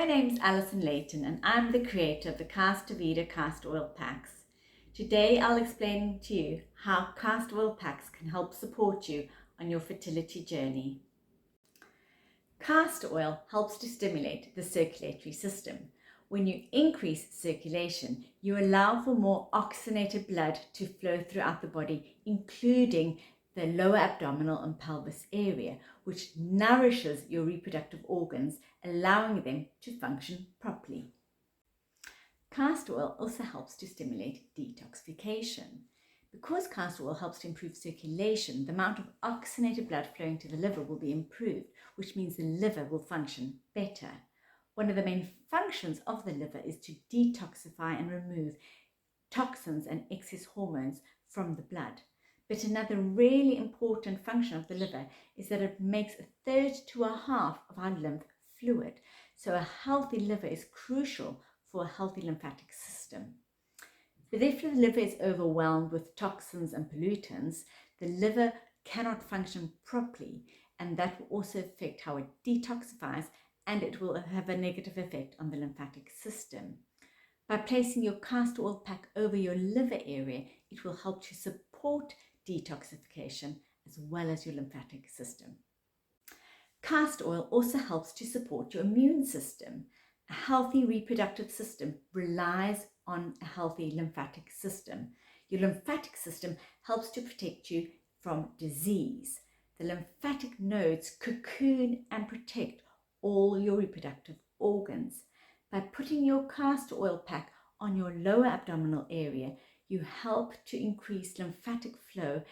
my name's Alison Layton and I'm the creator of the Castorvida castor oil packs. Today I'll explain to you how castor oil packs can help support you on your fertility journey. Castor oil helps to stimulate the circulatory system. When you increase circulation, you allow for more oxygenated blood to flow throughout the body, including the lower abdominal and pelvis area, which nourishes your reproductive organs, allowing them to function properly. Castor oil also helps to stimulate detoxification. Because castor oil helps to improve circulation, the amount of oxygenated blood flowing to the liver will be improved, which means the liver will function better. One of the main functions of the liver is to detoxify and remove toxins and excess hormones from the blood. But another really important function of the liver is that it makes a third to a half of our lymph fluid. So a healthy liver is crucial for a healthy lymphatic system. But if the liver is overwhelmed with toxins and pollutants, the liver cannot function properly, and that will also affect how it detoxifies, and it will have a negative effect on the lymphatic system. By placing your castor oil pack over your liver area, it will help to support detoxification as well as your lymphatic system. Castor oil also helps to support your immune system. A healthy reproductive system relies on a healthy lymphatic system. Your lymphatic system helps to protect you from disease. The lymphatic nodes cocoon and protect all your reproductive organs. By putting your castor oil pack on your lower abdominal area, you help to increase lymphatic flow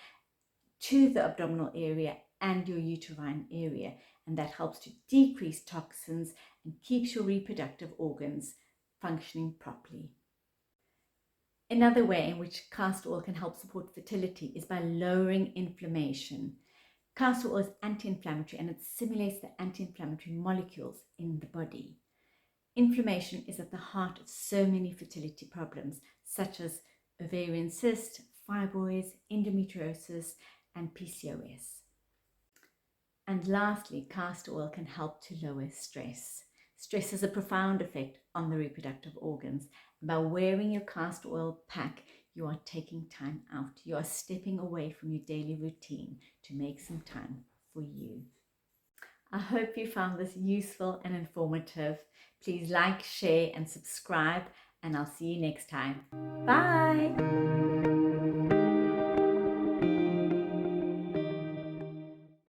to the abdominal area and your uterine area, and that helps to decrease toxins and keeps your reproductive organs functioning properly. Another way in which castor oil can help support fertility is by lowering inflammation. Castor oil is anti-inflammatory and it stimulates the anti-inflammatory molecules in the body. Inflammation is at the heart of so many fertility problems, such as ovarian cysts, fibroids, endometriosis, and PCOS. And lastly, castor oil can help to lower stress. Stress has a profound effect on the reproductive organs. By wearing your castor oil pack, you are taking time out. You are stepping away from your daily routine to make some time for you. I hope you found this useful and informative. Please like, share and subscribe, and I'll see you next time. Bye!